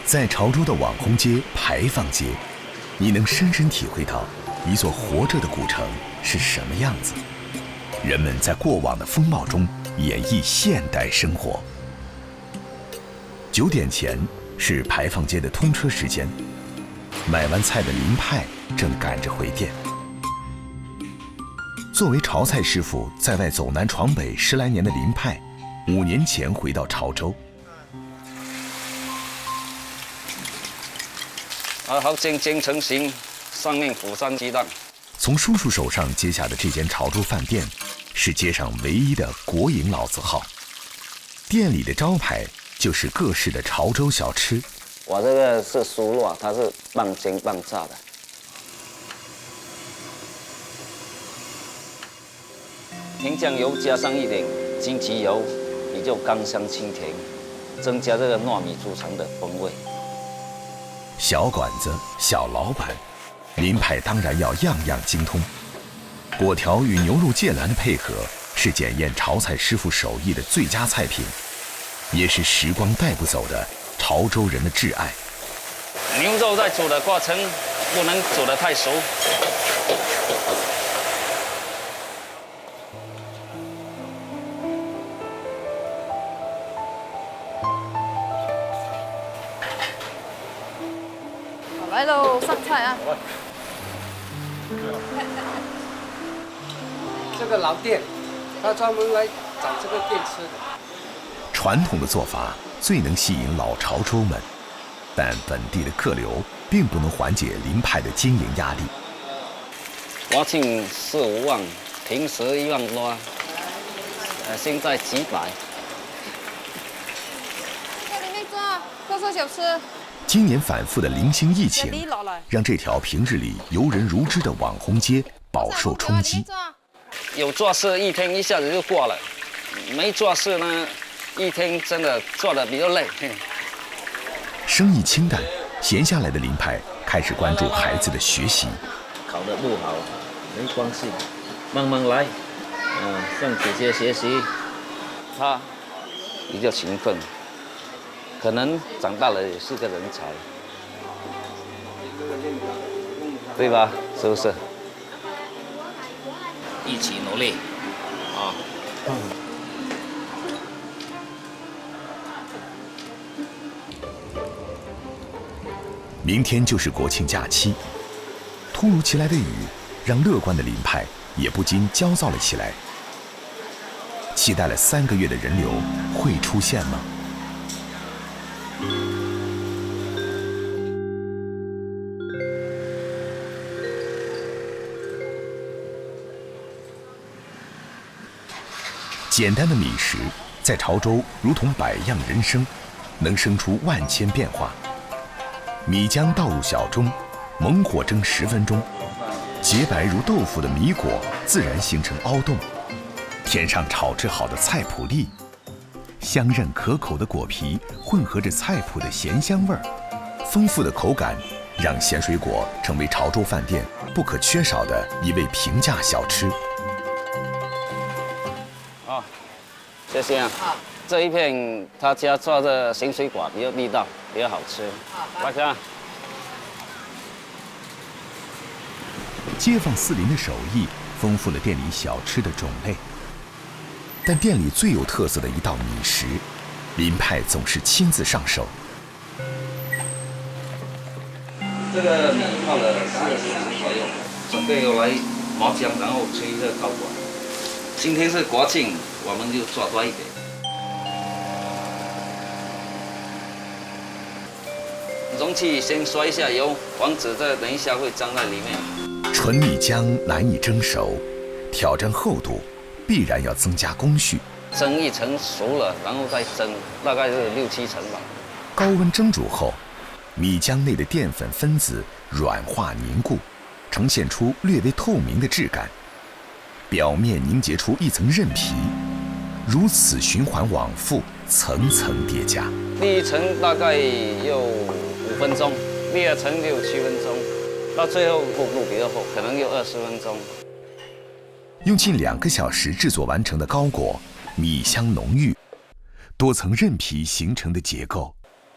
在潮州的网红街牌坊街，你能深深体会到一座活着的古城是什么样子。人们在过往的风貌中演绎现代生活。9点前是牌坊街的通车时间，买完菜的林派正赶着回店。作为潮菜师傅，在外走南闯北10来年的林派，5年前回到潮州。好精成型，上面釜山鸡蛋。从叔叔手上接下的这间潮州饭店，是街上唯一的国营老字号。店里的招牌就是各式的潮州小吃。我这个是酥肉，它是半煎半炸的。甜酱油加上一点金桔油，比较甘香清甜，增加这个糯米组成的风味。小馆子、小老板，林派当然要样样精通。果条与牛肉芥蓝的配合，是检验潮菜师傅手艺的最佳菜品，也是时光带不走的潮州人的挚爱。牛肉在煮的过程不能煮得太熟。来喽，上菜啊！这个老店，他专门来找这个店吃的。传统的做法最能吸引老潮州们，但本地的客流并不能缓解林派的经营压力。国庆4、5万，平时1万多，现在几百。在里面做特色小吃。今年反复的零星疫情，让这条平日里游人如织的网红街饱受冲击。有做事一天一下子就过了，没做事呢，一天真的做得比较累。生意清淡，闲下来的林派开始关注孩子的学习。考得不好没关系，慢慢来，向姐姐学习。他比较勤奋。可能长大了也是个人才，对吧？是不是？一起努力，啊！明天就是国庆假期，突如其来的雨让乐观的林派也不禁焦躁了起来。期待了3个月的人流会出现吗？简单的米食，在潮州如同百样人生，能生出万千变化。米浆倒入小盅，猛火蒸10分钟，洁白如豆腐的米果自然形成凹洞，填上炒制好的菜脯粒，香韧可口的果皮混合着菜脯的咸香味儿，丰富的口感让咸水果成为潮州饭店不可缺少的一味平价小吃。谢谢啊。这一片他家做的咸水果比较地道，比较好吃。来看。街坊四邻的手艺丰富了店里小吃的种类，但店里最有特色的一道米食，林派总是亲自上手。这个米泡了4个小时左右，准备用来磨浆，然后吹热高管。今天是国庆，我们就做多一点。容器先刷一下油，防止这等一下会粘在里面。纯米浆难以蒸熟，挑战厚度必然要增加工序。蒸1层熟了，然后再蒸，大概是6、7层吧。高温蒸煮后，米浆内的淀粉分子软化凝固，呈现出略微透明的质感，表面凝结出一层韧皮，如此循环往复，层层叠加。第1层大概要5分钟，第2层6、7分钟，到最后厚度比较厚，可能有20分钟。用近2个小时制作完成的糕果，米香浓郁，多层韧皮形成的结构，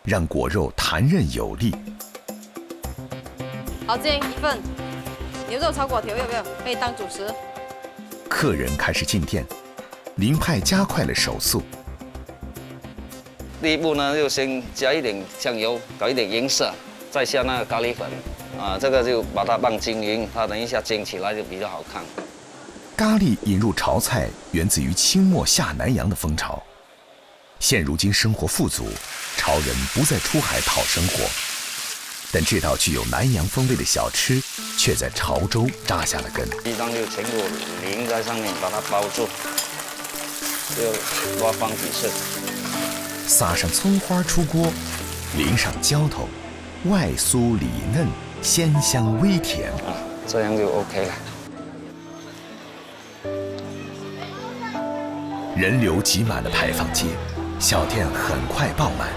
让果肉弹韧有力。好，这样1份牛肉炒粿条要不要？可以当主食。客人开始进店，林派加快了手速。第一步呢，就先加一点酱油，搞一点颜色，再下那个咖喱粉，这个就把它拌均匀，它等一下煎起来就比较好看。咖喱引入潮菜，源自于清末下南洋的风潮。现如今生活富足，潮人不再出海讨生活，但这道具有南洋风味的小吃，却在潮州扎下了根。鸡蛋就全部淋在上面，把它包住，就多放几次。撒上葱花出锅，淋上浇头，外酥里嫩，鲜香微甜。这样就 OK 了。人流挤满了牌坊街，小店很快爆满。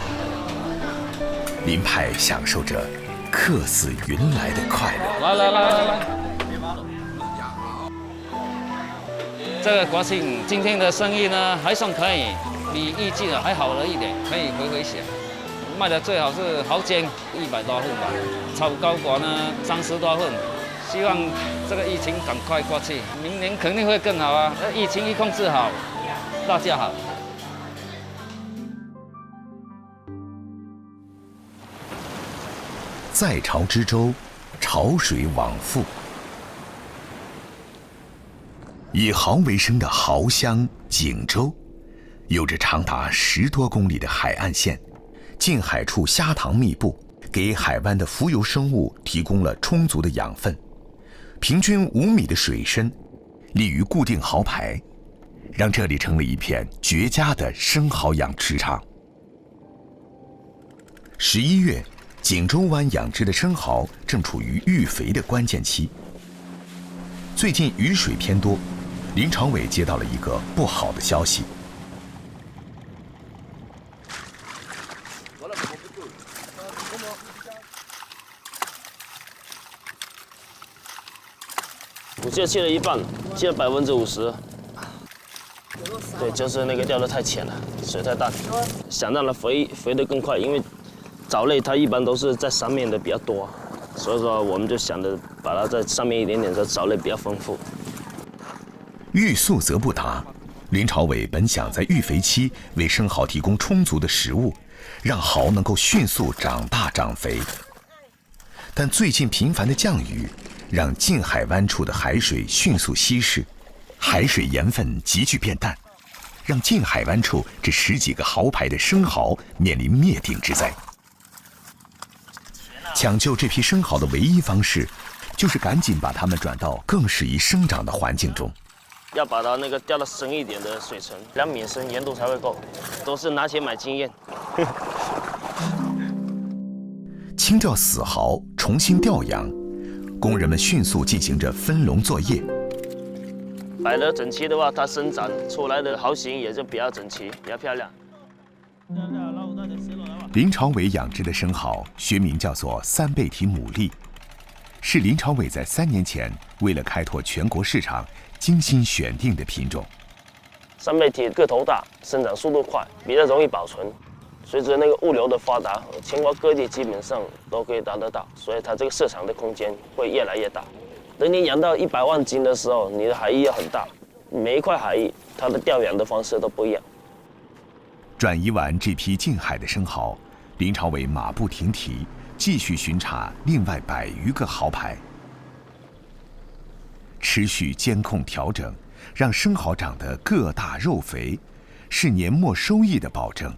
林派享受着客似云来的快乐。来，这个国庆今天的生意呢还算可以，比预计的还好了一点，可以回血。卖的最好是蚝煎100多份吧，炒糕果呢30多份。希望这个疫情赶快过去，明年肯定会更好啊！疫情一控制好，大家好。在潮之洲，潮水往复。以蚝为生的蚝乡景洲，有着长达10多公里的海岸线，近海处虾塘密布，给海湾的浮游生物提供了充足的养分。平均5米的水深，利于固定蚝排，让这里成了一片绝佳的生蚝养殖场。11月，景洲湾养殖的生蚝正处于育肥的关键期。最近雨水偏多，林朝伟接到了一个不好的消息。我记得切了一半，切了50%。对，就是那个钓得太浅了，水太淡，想让它肥得更快，因为藻类它一般都是在上面的比较多，所以说我们就想着把它在上面一点点，这藻类比较丰富。欲速则不达，林朝伟本想在育肥期为生蚝提供充足的食物，让蚝能够迅速长大长肥。但最近频繁的降雨，让近海湾处的海水迅速稀释，海水盐分急剧变淡，让近海湾处这10几个蚝排的生蚝面临灭顶之灾。抢救这批生蚝的唯一方式，就是赶紧把它们转到更适宜生长的环境中。要把它那个钓到深一点的水层，2米深，盐度才会够。都是拿钱买经验。清掉死蚝，重新调养，工人们迅速进行着分笼作业。摆得整齐的话，它生长出来的蚝形也就比较整齐，比较漂亮。林朝伟养殖的生蚝学名叫做三倍体牡蛎，是林朝伟在3年前为了开拓全国市场精心选定的品种。三倍体个头大，生长速度快，比较容易保存。随着那个物流的发达，全国各地基本上都可以达得到，所以它这个市场的空间会越来越大。等你养到100万斤的时候，你的海域要很大，每一块海域它的调养的方式都不一样。转移完这批近海的生蚝，林朝伟马不停蹄，继续巡查另外100余个蚝排，持续监控调整，让生蚝长得个大肉肥，是年末收益的保证。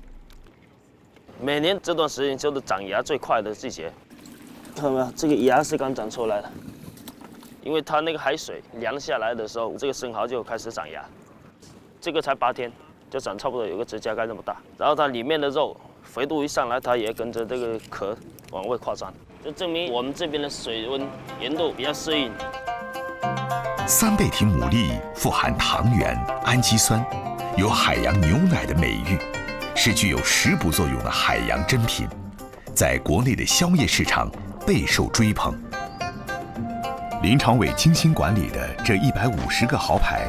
每年这段时间就是长芽最快的季节，看到没有？这个芽是刚长出来的，因为它那个海水凉下来的时候，这个生蚝就开始长芽。这个才8天，就长差不多有个指甲盖这么大。然后它里面的肉肥度一上来，它也跟着这个壳往外扩张，就证明我们这边的水温、盐度比较适应。三倍体牡蛎富含糖原、氨基酸，有海洋牛奶的美誉，是具有食补作用的海洋珍品，在国内的宵夜市场备受追捧。林朝伟精心管理的这150个蚝排，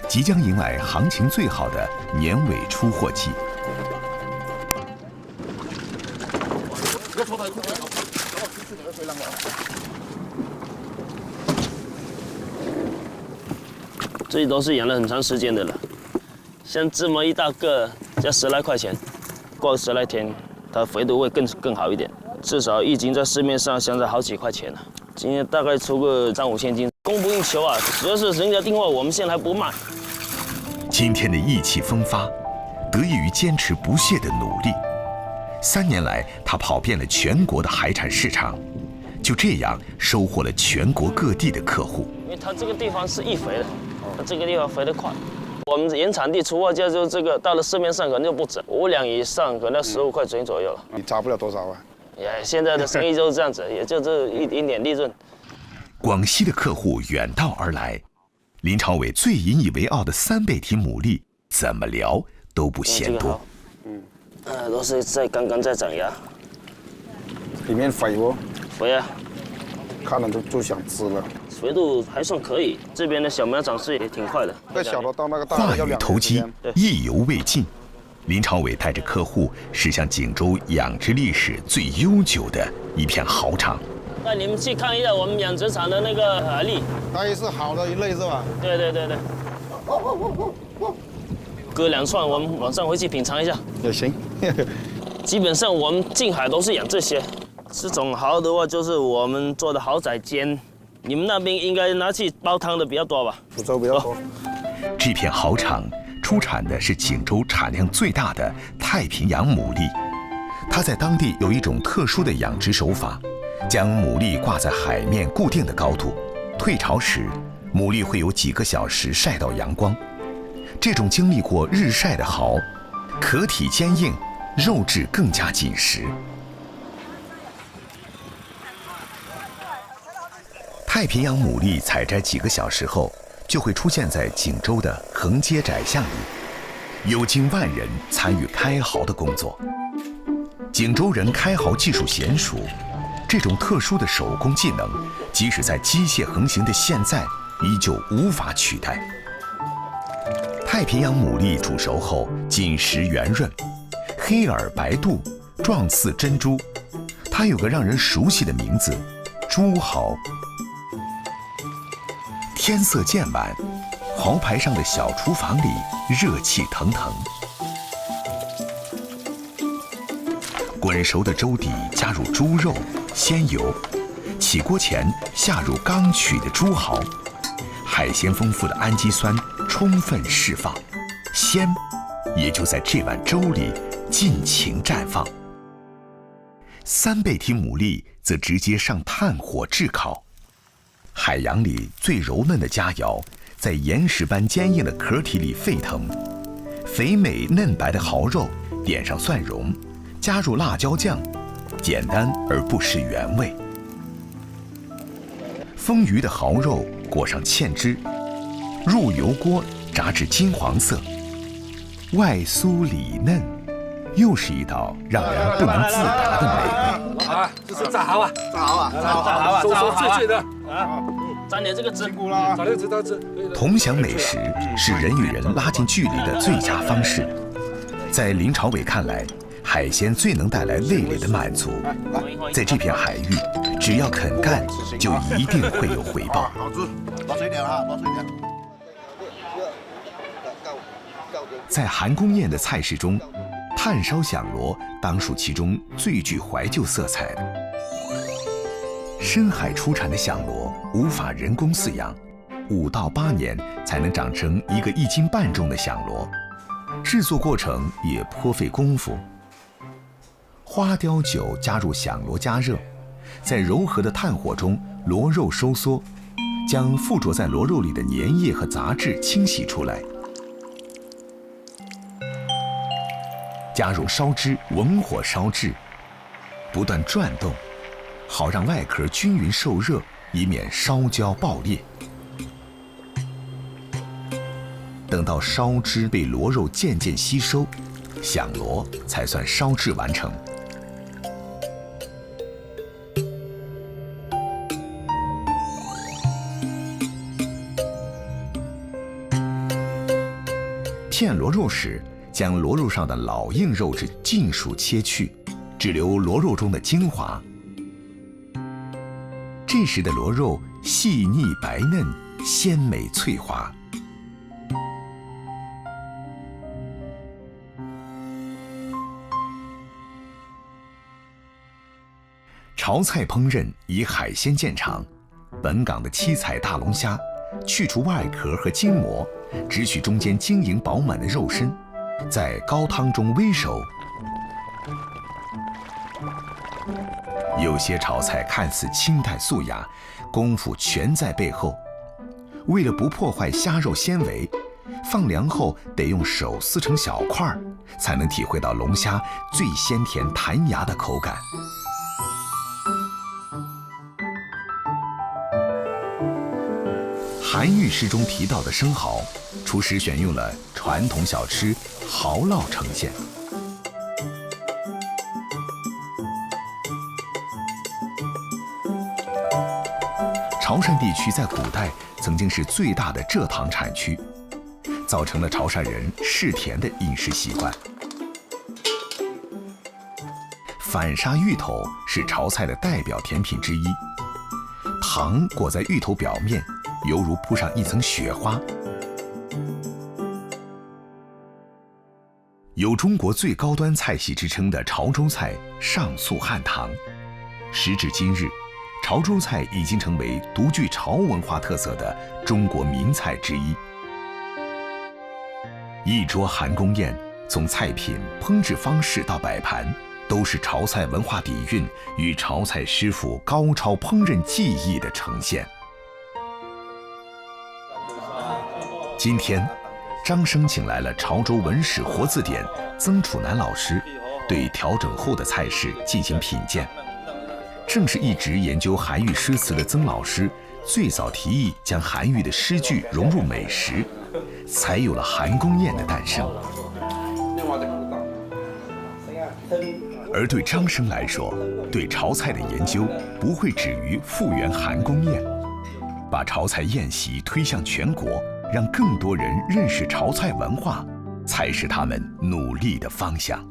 即将迎来行情最好的年尾出货季。这都是养了很长时间的了，像这么一大个，要10来块钱，过10来天，它肥度会更好一点。至少一斤在市面上现在好几块钱了，今天大概出个3、5千斤，供不应求啊！主要是人家订货，我们现在还不卖。今天的意气风发，得益于坚持不懈的努力。3年来，他跑遍了全国的海产市场，就这样收获了全国各地的客户。因为它这个地方是易肥的，它这个地方肥得快。我们原产地出货价就这个，到了市面上可能就不止5两以上，可能15块钱左右了。你差不了多少啊？现在的生意就是这样子，也就这一点利润。广西的客户远道而来，林朝伟最引以为傲的3倍体牡蛎，怎么聊都不嫌多。都是刚刚在长芽，里面肥不？肥啊，看了就想吃了。肥度还算可以，这边的小苗长势也挺快的。那小的到那个大话的要2语投机年时间。，意犹未尽。林朝伟带着客户驶向锦州养殖历史最悠久的一片蚝场。带你们去看一下我们养殖场的那个海蛎。它也是好的一类是吧？对。割2串，我们晚上回去品尝一下。也行。基本上我们近海都是养这些。这种蚝的话，就是我们做的蚝仔煎。你们那边应该拿去煲汤的比较多吧？福州比较多。这片蚝场出产的是锦州产量最大的太平洋牡蛎，它在当地有一种特殊的养殖手法，将牡蛎挂在海面固定的高度，退潮时，牡蛎会有几个小时晒到阳光。这种经历过日晒的蚝，壳体坚硬，肉质更加紧实。太平洋牡蛎采摘几个小时后，就会出现在锦州的横街窄巷里，有近万人参与开蚝的工作。锦州人开蚝技术娴熟，这种特殊的手工技能，即使在机械横行的现在，依旧无法取代。太平洋牡蛎煮熟后，紧实圆润，黑耳白肚，状似珍珠。它有个让人熟悉的名字——珠蚝。天色渐晚，蚝排上的小厨房里热气腾腾。滚熟的粥底加入猪肉、鲜油，起锅前下入刚取的猪蚝，海鲜丰富的氨基酸充分释放，鲜也就在这碗粥里尽情绽放。3倍体牡蛎则直接上炭火炙烤。海洋里最柔嫩的佳肴，在岩石般坚硬的壳体里沸腾，肥美嫩白的蚝肉点上蒜蓉，加入辣椒酱，简单而不失原味。丰腴的蚝肉裹上芡汁，入油锅炸至金黄色，外酥里嫩，又是一道让人不能自拔的美味。啊，这是炸蚝啊，炸最的啊，沾点这个汁，炸这个汁，同享美食是人与人拉近距离的最佳方式。在林朝伟看来，海鲜最能带来味蕾的满足。在这片海域，只要肯干，就一定会有回报。好吃，多水点哈，多水点。在韩公宴的菜式中，炭烧响螺当属其中最具怀旧色彩的。深海出产的响螺无法人工饲养，5到8年才能长成一个1斤半重的响螺，制作过程也颇费功夫。花雕酒加入响螺加热，在柔和的炭火中，螺肉收缩，将附着在螺肉里的粘液和杂质清洗出来。加入烧汁，文火烧制，不断转动，好让外壳均匀受热，以免烧焦爆裂。等到烧汁被螺肉渐渐吸收，响螺才算烧制完成。片螺肉时，将螺肉上的老硬肉质尽数切去，只留螺肉中的精华。这时的螺肉细腻白嫩，鲜美脆滑。潮菜烹饪以海鲜见长，本港的七彩大龙虾，去除外壳和筋膜，只取中间晶莹饱满的肉身，在高汤中煨熟。有些潮菜看似清淡素雅，功夫全在背后。为了不破坏虾肉纤维，放凉后得用手撕成小块，才能体会到龙虾最鲜甜弹牙的口感。韩愈诗中提到的生蚝，厨师选用了传统小吃蚝烙呈现。潮汕地区在古代曾经是最大的蔗糖产区，造成了潮汕人嗜甜的饮食习惯。反沙芋头是潮菜的代表甜品之一，糖裹在芋头表面，犹如铺上一层雪花。有中国最高端菜系之称的潮州菜上溯汉唐，时至今日，潮州菜已经成为独具潮文化特色的中国名菜之一。一桌韩公宴，从菜品、烹制方式到摆盘，都是潮菜文化底蕴与潮菜师傅高超烹饪技艺的呈现。今天，张生请来了潮州文史活字典曾楚南老师，对调整后的菜式进行品鉴。正是一直研究韩愈诗词的曾老师，最早提议将韩愈的诗句融入美食，才有了韩公宴的诞生。而对张生来说，对潮菜的研究不会止于复原韩公宴，把潮菜宴席推向全国，让更多人认识潮菜文化，才是他们努力的方向。